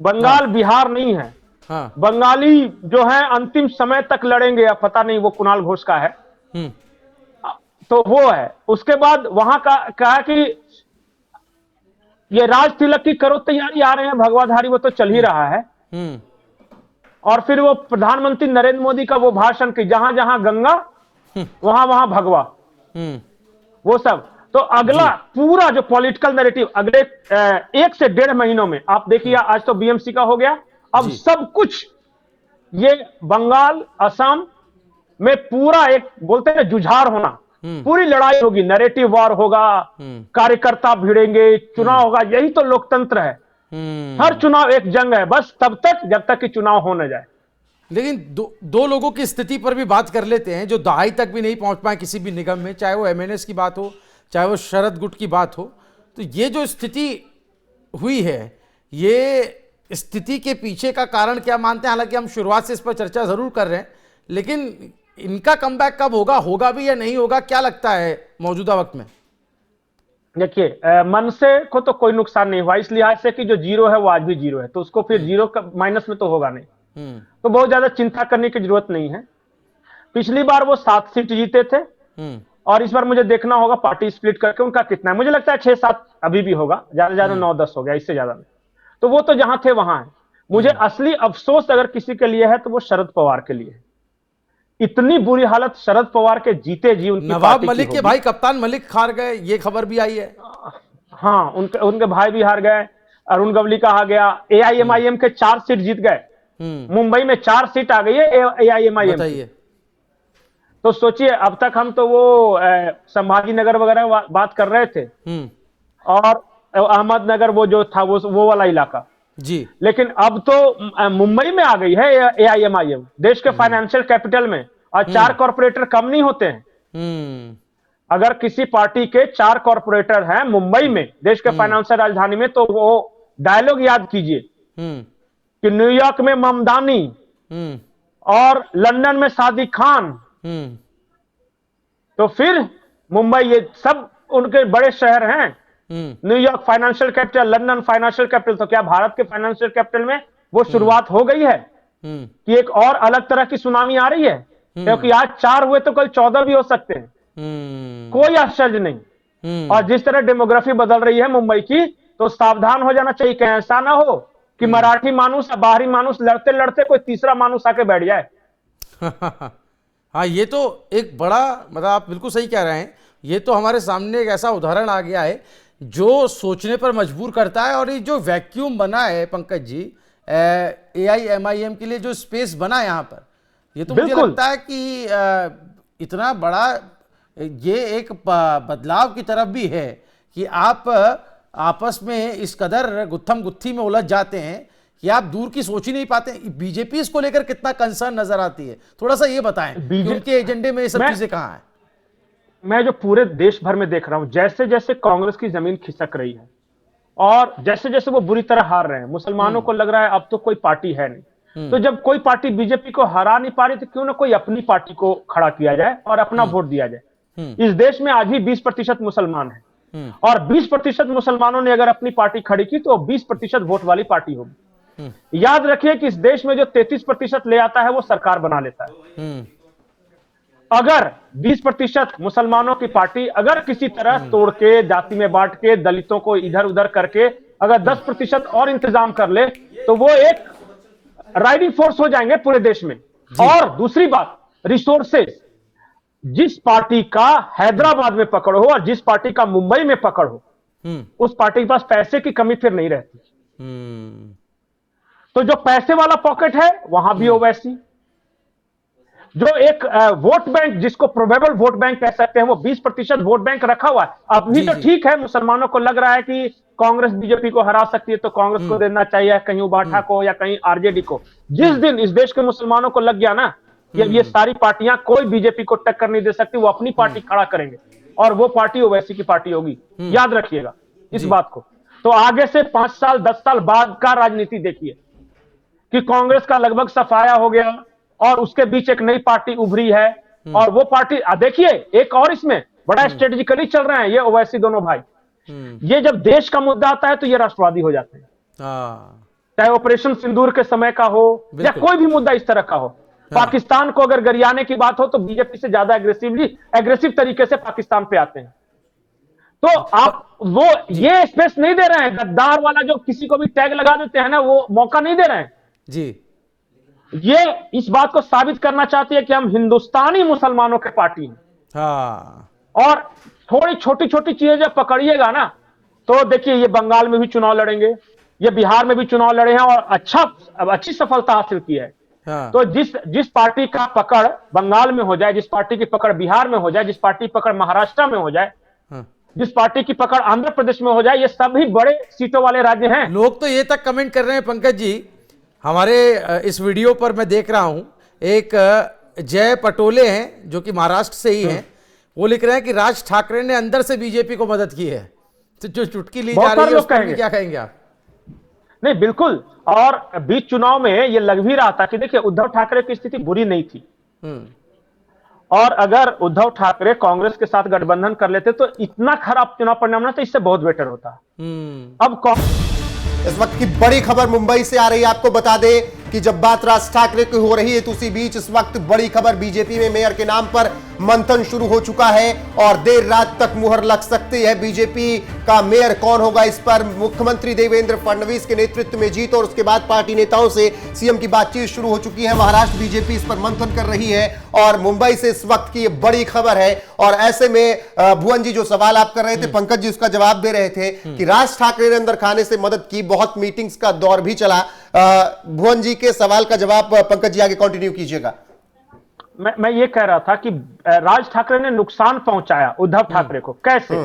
बंगाल बिहार नहीं है। हाँ। बंगाली जो है अंतिम समय तक लड़ेंगे, अब पता नहीं वो कुणाल घोष का है। हम्म। तो वो है। उसके बाद वहां का कहा कि ये राज तिलक की करो तैयारी, आ रहे हैं भगवाधारी, वो तो चल ही हम्म। रहा है। हम्म। और फिर वो प्रधानमंत्री नरेंद्र मोदी का वो भाषण की जहां जहां गंगा वहां वहां भगवा, हम्म। वो सब। तो अगला जी। पूरा जो पॉलिटिकल नैरेटिव अगले 1 से 1.5 महीनों में आप देखिए, आज तो बीएमसी का हो गया, अब जी। सब कुछ ये बंगाल असम में पूरा एक बोलते हैं जुझार होना, हम्म। पूरी लड़ाई होगी, नैरेटिव वॉर होगा, हम्म। कार्यकर्ता भिड़ेंगे, चुनाव हम्म। होगा। यही तो लोकतंत्र है। हर हम्म। चुनाव एक जंग है, बस तब तक जब तक कि चुनाव हो न जाए। लेकिन दो लोगों की स्थिति पर भी बात कर लेते हैं जो दहाई तक भी नहीं पहुंच पाए किसी भी निगम में, चाहे वो एमएनएस की बात हो, चाहे वो शरद गुट की बात हो। तो ये जो स्थिति हुई है, ये स्थिति के पीछे का कारण क्या मानते हैं? हालांकि हम शुरुआत से इस पर चर्चा जरूर कर रहे हैं, लेकिन इनका कमबैक कब होगा, होगा भी या नहीं होगा, क्या लगता है मौजूदा वक्त में? देखिए, मनसे को तो कोई नुकसान नहीं हुआ, इस लिहाज से कि जो जीरो है वो आज भी जीरो है, तो उसको फिर जीरो का माइनस में तो होगा नहीं। हम्म। तो बहुत ज्यादा चिंता करने की जरूरत नहीं है। पिछली बार वो 7 सीट जीते थे, हम्म। और इस बार मुझे देखना होगा पार्टी स्प्लिट करके उनका कितना है। मुझे लगता है 6-7 अभी भी होगा, ज्यादा ज्यादा हम्म। 9-10 हो गया, इससे ज्यादा नहीं। तो वो तो जहां थे वहां है। मुझे हम्म। असली अफसोस अगर किसी के लिए है तो वो शरद पवार के लिए है। इतनी बुरी हालत शरद पवार के जीते जी उनकी नवाब पार्टी की मलिक के होगी। भाई कप्तान मलिक हार गए, ये खबर भी आई है। हाँ, उनके उनके भाई भी हार गए, अरुण गवली का आ गया। हम्म। एआईएमआईएम के 4 सीट जीत गए। हम्म। मुंबई में 4 सीट आ गई है एआईएमआईएम की। बताइए। तो सोचिए, अब तक हम तो वो संभाजी नगर वगैरह बात कर रहे थे, हम्म। और अहमदनगर वो जो था वो वाला इलाका। जी। लेकिन अब तो मुंबई में आ गई है एआईएमआईएम, देश के फाइनेंशियल कैपिटल में। और 4 कॉरपोरेटर कम नहीं होते हैं। हम्म। अगर किसी पार्टी के 4 कॉरपोरेटर हैं मुंबई में, देश के हम्म। फाइनेंशियल राजधानी में, तो वो डायलॉग याद कीजिए हम्म। कि न्यूयॉर्क में ममदानी हम्म। और लंदन में सादिक खान, हम्म। तो फिर मुंबई, ये सब उनके बड़े शहर हैं। हम्म। New York financial capital, London financial capital. तो क्या भारत के फाइनेंशियल कैपिटल में वो हम्म। शुरुआत हो गई है हम्म। कि एक और अलग तरह की सुनामी आ रही है? हम्म। क्योंकि आज 4 हुए तो कल 14 भी हो सकते हैं, हम्म। कोई आश्चर्य नहीं। और हम्म। जिस तरह डेमोग्राफी बदल रही है मुंबई की, तो सावधान हो जाना चाहिए कि ऐसा ना हो कि हम्म। मराठी मानुस या बाहरी मानुस लड़ते लड़ते कोई तीसरा मानुस आके बैठ जाए। हाँ, ये तो एक बड़ा, मतलब आप बिल्कुल सही कह रहे हैं। ये तो हमारे सामने एक ऐसा उदाहरण आ गया है जो सोचने पर मजबूर करता है। और ये जो वैक्यूम बना है पंकज जी, एआईएमआईएम के लिए जो स्पेस बना है यहाँ पर, ये तो मुझे बिल्कुल। लगता है कि इतना बड़ा ये एक बदलाव की तरफ भी है कि आप आपस में इस कदर गुत्थम गुत्थी में उलझ जाते हैं कि आप दूर की सोच ही नहीं पाते। बीजेपी इसको लेकर कितना कंसर्न नजर आती है, थोड़ा सा ये बताएं कि बीजे उनके एजेंडे में ये सब मैं चीजें कहाँ हैं? मैं जो पूरे देश भर में देख रहा हूं, जैसे जैसे कांग्रेस की जमीन खिसक रही है और जैसे जैसे वो बुरी तरह हार रहे हैं, मुसलमानों हम्म। को लग रहा है अब तो कोई पार्टी है नहीं। तो हम्म। जब कोई पार्टी बीजेपी को हरा नहीं पा रही, तो क्यों ना कोई अपनी पार्टी को खड़ा किया जाए और अपना हम्म। वोट दिया जाए। हम्म। इस देश में आज भी 20% मुसलमान है, हम्म। और 20% मुसलमानों ने अगर अपनी पार्टी खड़ी की तो 20% वोट वाली पार्टी हम्म। होगी। याद रखिए कि इस देश में जो 33% ले आता है वो सरकार बना लेता है। हम्म। अगर 20% मुसलमानों की पार्टी अगर किसी तरह तोड़ के, जाति में बांट के, दलितों को इधर उधर करके अगर 10% और इंतजाम कर ले, तो वो एक राइडिंग फोर्स हो जाएंगे पूरे देश में। जी। और दूसरी बात, रिसोर्सेस, जिस पार्टी का हैदराबाद में पकड़ हो और जिस पार्टी का मुंबई में पकड़ हो, हम्म। उस पार्टी के पास पैसे की कमी फिर नहीं रहती। हम्म। तो जो पैसे वाला पॉकेट है वहां भी ओवैसी, जो एक वोट बैंक, जिसको प्रोबेबल वोट बैंक कह सकते हैं, वो 20% वोट बैंक रखा हुआ है। अभी जी। तो जी। ठीक है, मुसलमानों को लग रहा है कि कांग्रेस बीजेपी को हरा सकती है तो कांग्रेस को हम्म। देना चाहिए, कहीं उबाठा हम्म। को या कहीं आरजेडी को। जिस हम्म। दिन इस देश के मुसलमानों को लग गया ना कि अब ये हम्म। सारी पार्टियां कोई बीजेपी को टक्कर नहीं दे सकती, वो अपनी पार्टी खड़ा करेंगे, और वो पार्टी ओवैसी की पार्टी होगी। हम्म। याद रखिएगा इस जी। बात को। तो आगे से 5 साल 10 साल बाद का राजनीति देखिए कि कांग्रेस का लगभग सफाया हो गया और उसके बीच एक नई पार्टी उभरी है। और वो पार्टी देखिए, एक और इसमें बड़ा स्ट्रेटेजिकली चल रहे हैं ये ओवैसी दोनों भाई। हम्म। ये जब देश का मुद्दा आता है तो ये राष्ट्रवादी हो जाते हैं। हाँ। चाहे ऑपरेशन सिंदूर के समय का हो या बिल्कुल। कोई भी मुद्दा इस तरह का हो, पाकिस्तान को अगर गरियाने की बात हो तो बीजेपी से ज्यादा एग्रेसिव तरीके से पाकिस्तान पे आते हैं। तो आप वो ये स्पेस नहीं दे रहे हैं, गद्दार वाला जो किसी को भी टैग लगा देते हैं ना, वो मौका नहीं दे रहे हैं। जी। ये इस बात को साबित करना चाहती है कि हम हिंदुस्तानी मुसलमानों के पार्टी हैं। हाँ, और थोड़ी छोटी छोटी चीजें जब पकड़िएगा ना, तो देखिए ये बंगाल में भी चुनाव लड़ेंगे, ये बिहार में भी चुनाव लड़े हैं और अच्छी सफलता हासिल की है। हाँ। तो जिस पार्टी का पकड़ बंगाल में हो जाए, जिस पार्टी की पकड़ बिहार में हो जाए, जिस पार्टी की पकड़ महाराष्ट्र में हो जाए, हाँ। जिस पार्टी की पकड़ आंध्र प्रदेश में हो जाए, ये सभी बड़े सीटों वाले राज्य हैं। लोग तो ये तक कमेंट कर रहे हैं पंकज जी, हमारे इस वीडियो पर मैं देख रहा हूं, एक जय पटोले हैं जो कि महाराष्ट्र से ही हैं, वो लिख रहे हैं कि राज ठाकरे ने अंदर से बीजेपी को मदद की है। तो जो चुटकी ली जा रही है उस पर भी क्या कहेंगे आप? नहीं, बिल्कुल। और बीच चुनाव में ये लग भी रहा था कि देखिए उद्धव ठाकरे की स्थिति बुरी नहीं थी, और अगर उद्धव ठाकरे कांग्रेस के साथ गठबंधन कर लेते तो इतना खराब चुनाव परिणाम ना, तो इससे बहुत बेटर होता। अब इस वक्त की बड़ी खबर मुंबई से आ रही है, आपको बता दें कि जब बात राज ठाकरे की हो रही है तो उसी बीच इस वक्त बड़ी खबर, बीजेपी में मेयर के नाम पर मंथन शुरू हो चुका है और देर रात तक मुहर लग सकती है। बीजेपी का मेयर कौन होगा, इस पर मुख्यमंत्री देवेंद्र फडणवीस के नेतृत्व में जीत और उसके बाद पार्टी नेताओं से सीएम की बातचीत शुरू हो चुकी है। महाराष्ट्र बीजेपी इस पर मंथन कर रही है और मुंबई से इस वक्त की ये बड़ी खबर है। और ऐसे में भुवन जी जो सवाल आप कर रहे थे, पंकज जी उसका जवाब दे रहे थे कि राज ठाकरे ने अंदर खाने से मदद की, बहुत मीटिंग्स का दौर भी चला। भुवन जी के सवाल का जवाब पंकज जी आगे कंटिन्यू कीजिएगा। मैं ये कह रहा था कि राज ठाकरे ने नुकसान पहुंचाया उद्धव ठाकरे को, कैसे?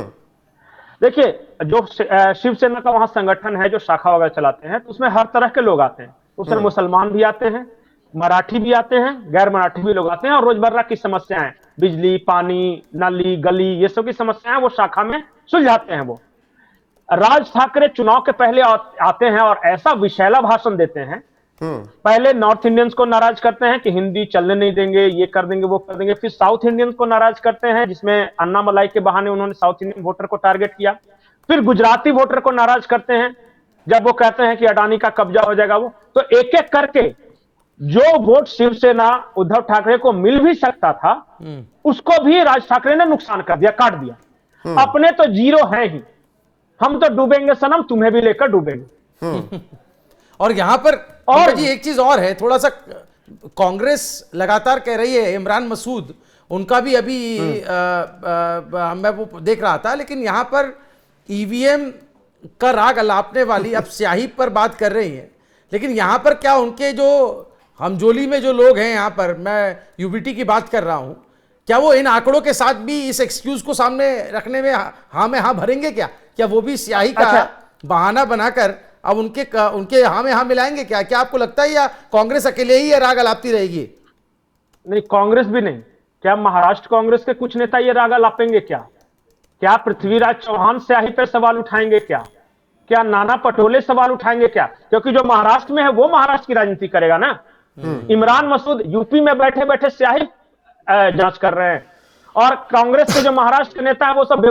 देखिए, जो शिवसेना का वहां संगठन है, जो शाखा वगैरह चलाते हैं, तो उसमें हर तरह के लोग आते हैं। उसमें मुसलमान भी आते हैं, मराठी भी आते हैं, गैर मराठी भी लोग आते हैं, और रोजमर्रा की समस्याएं, बिजली, पानी, नाली, गली, ये सब की समस्याएं वो शाखा में सुलझाते हैं। वो राज ठाकरे चुनाव के पहले आते हैं और ऐसा विशैला भाषण देते हैं। पहले नॉर्थ इंडियंस को नाराज करते हैं कि हिंदी चलने नहीं देंगे, ये कर देंगे, वो कर देंगे। फिर साउथ इंडियंस को नाराज करते हैं, जिसमें अन्ना मलाई के बहाने उन्होंने साउथ इंडियन वोटर को टारगेट किया। फिर गुजराती वोटर को नाराज करते हैं जब वो कहते हैं कि अडानी का कब्जा हो जाएगा। वो तो एक एक करके जो वोट शिवसेना उद्धव ठाकरे को मिल भी सकता था, उसको भी राज ठाकरे ने नुकसान कर दिया, काट दिया। अपने तो जीरो है ही, हम तो डूबेंगे सनम, तुम्हें भी लेकर डूबेंगे। और यहां पर और जी एक चीज और है, थोड़ा सा कांग्रेस लगातार कह रही है, इमरान मसूद उनका भी अभी मैं वो देख रहा था, लेकिन यहां पर ईवीएम का राग अलापने वाली अब स्याही पर बात कर रही है। लेकिन यहां पर क्या उनके जो हमजोली में जो लोग हैं, यहां पर मैं यूबीटी की बात कर रहा हूं, क्या वो इन आंकड़ों के साथ भी इस एक्सक्यूज को सामने रखने में हाँ में हाँ भरेंगे? क्या वो भी स्याही का बहाना बनाकर अब उनके हाँ में हाँ मिलाएंगे? क्या आपको लगता है, या कांग्रेस अकेले ही राग अलापती रहेगी? नहीं, कांग्रेस भी नहीं। क्या महाराष्ट्र कांग्रेस के कुछ नेता ये राग अलापेंगे? क्या पृथ्वीराज चौहान स्याही पर सवाल उठाएंगे? क्या नाना पटोले सवाल उठाएंगे? क्योंकि जो महाराष्ट्र में है वो महाराष्ट्र की राजनीति करेगा ना। इमरान मसूद यूपी में बैठे बैठे स्याही जांच कर रहे हैं, और कांग्रेस के जो महाराष्ट्र के नेता है वो सब